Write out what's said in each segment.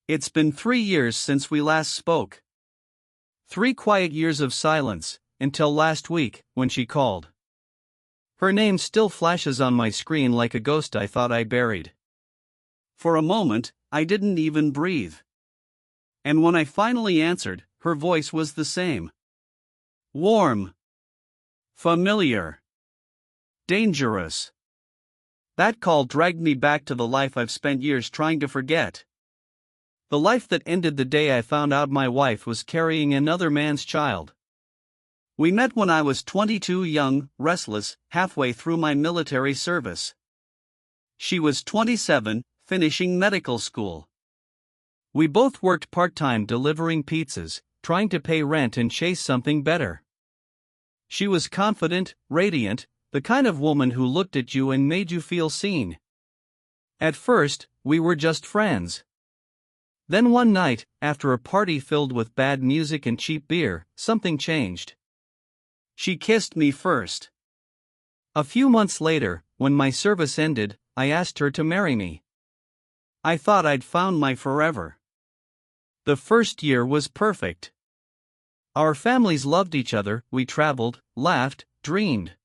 It's been 3 years since we last spoke. 3 quiet years of silence, until last week, when she called. Her name still flashes on my screen like a ghost I thought I buried. For a moment, I didn't even breathe. And when I finally answered, her voice was the same. Warm. Familiar. Dangerous. That call dragged me back to the life I've spent years trying to forget. The life that ended the day I found out my wife was carrying another man's child. We met when I was 22, young, restless, halfway through my military service. She was 27, finishing medical school. We both worked part-time delivering pizzas, trying to pay rent and chase something better. She was confident, radiant, the kind of woman who looked at you and made you feel seen. At first, we were just friends. Then one night, after a party filled with bad music and cheap beer, something changed. She kissed me first. A few months later, when my service ended, I asked her to marry me. I thought I'd found my forever. The first year was perfect. Our families loved each other, we traveled, laughed, dreamed.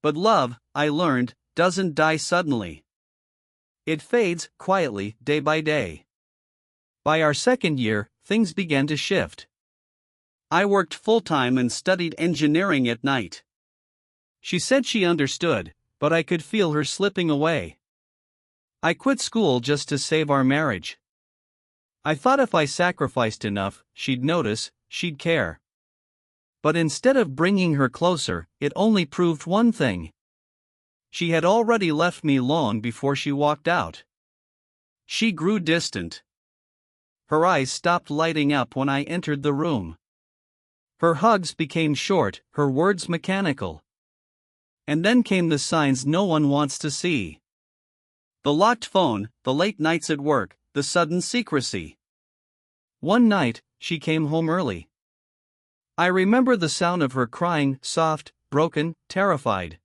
But love, I learned, doesn't die suddenly. It fades, quietly, day by day. By our second year, things began to shift. I worked full-time and studied engineering at night. She said she understood, but I could feel her slipping away. I quit school just to save our marriage. I thought if I sacrificed enough, she'd notice, she'd care. But instead of bringing her closer, it only proved one thing. She had already left me long before she walked out. She grew distant. Her eyes stopped lighting up when I entered the room. Her hugs became short, her words mechanical. And then came the signs no one wants to see. The locked phone, the late nights at work, the sudden secrecy. One night, she came home early. I remember the sound of her crying, soft, broken, terrified.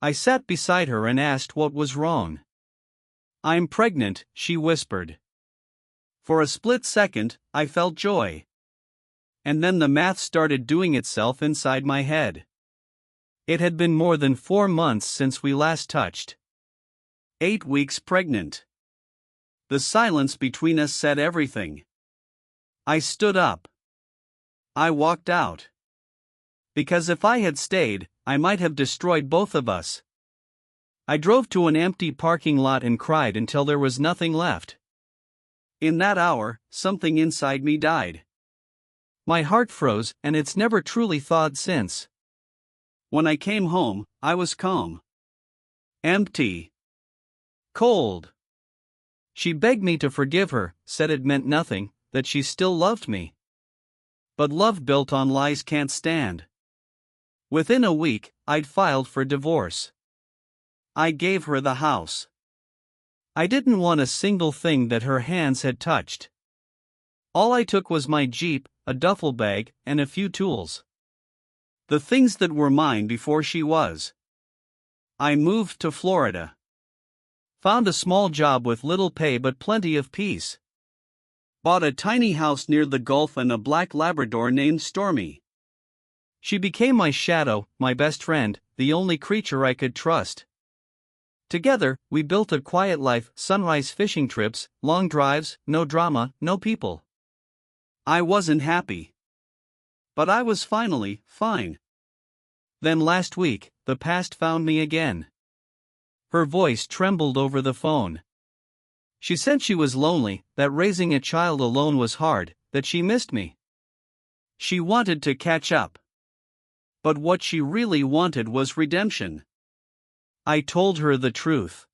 I sat beside her and asked what was wrong. "I'm pregnant," she whispered. For a split second, I felt joy. And then the math started doing itself inside my head. It had been more than 4 months since we last touched. 8 weeks pregnant. The silence between us said everything. I stood up. I walked out. Because if I had stayed, I might have destroyed both of us. I drove to an empty parking lot and cried until there was nothing left. In that hour, something inside me died. My heart froze, and it's never truly thawed since. When I came home, I was calm. Empty. Cold. She begged me to forgive her, said it meant nothing, that she still loved me. But love built on lies can't stand. Within a week, I'd filed for divorce. I gave her the house. I didn't want a single thing that her hands had touched. All I took was my Jeep, a duffel bag, and a few tools. The things that were mine before she was. I moved to Florida. Found a small job with little pay but plenty of peace. Bought a tiny house near the Gulf and a black Labrador named Stormy. She became my shadow, my best friend, the only creature I could trust. Together, we built a quiet life, sunrise fishing trips, long drives, no drama, no people. I wasn't happy. But I was finally fine. Then last week, the past found me again. Her voice trembled over the phone. She said she was lonely, that raising a child alone was hard, that she missed me. She wanted to catch up. But what she really wanted was redemption. I told her the truth.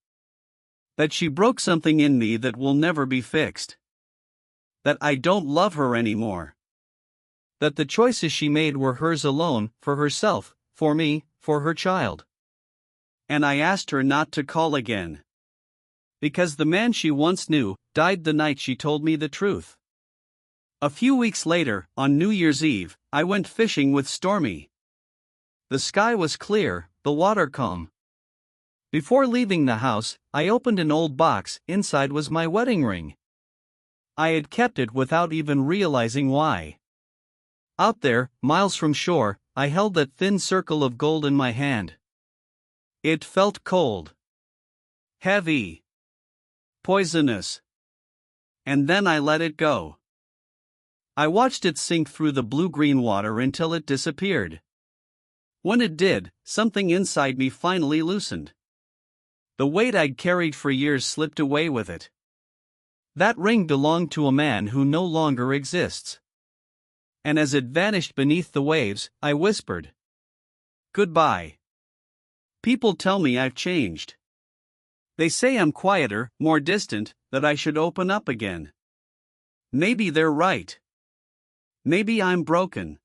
That she broke something in me that will never be fixed. That I don't love her anymore. That the choices she made were hers alone, for herself, for me, for her child. And I asked her not to call again. Because the man she once knew died the night she told me the truth. A few weeks later, on New Year's Eve, I went fishing with Stormy. The sky was clear, the water calm. Before leaving the house, I opened an old box. Inside was my wedding ring. I had kept it without even realizing why. Out there, miles from shore, I held that thin circle of gold in my hand. It felt cold, heavy, poisonous. And then I let it go. I watched it sink through the blue-green water until it disappeared. When it did, something inside me finally loosened. The weight I'd carried for years slipped away with it. That ring belonged to a man who no longer exists. And as it vanished beneath the waves, I whispered, "Goodbye." People tell me I've changed. They say I'm quieter, more distant, that I should open up again. Maybe they're right. Maybe I'm broken.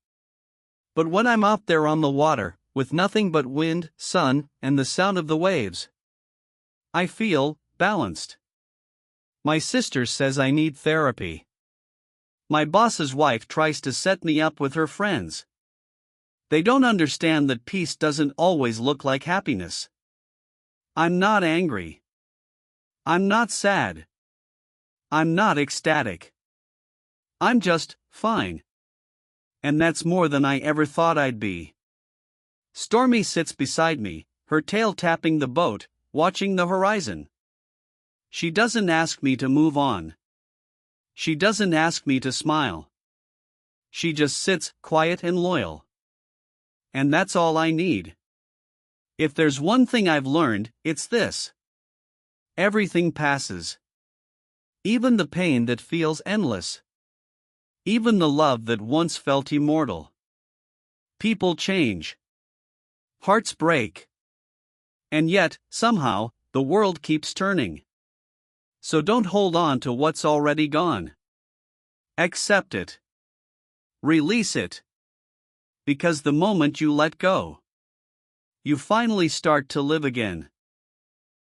But when I'm out there on the water, with nothing but wind, sun, and the sound of the waves, I feel balanced. My sister says I need therapy. My boss's wife tries to set me up with her friends. They don't understand that peace doesn't always look like happiness. I'm not angry. I'm not sad. I'm not ecstatic. I'm just fine. And that's more than I ever thought I'd be. Stormy sits beside me, her tail tapping the boat, watching the horizon. She doesn't ask me to move on. She doesn't ask me to smile. She just sits, quiet and loyal. And that's all I need. If there's one thing I've learned, it's this. Everything passes. Even the pain that feels endless. Even the love that once felt immortal. People change. Hearts break. And yet, somehow, the world keeps turning. So don't hold on to what's already gone. Accept it. Release it. Because the moment you let go, you finally start to live again.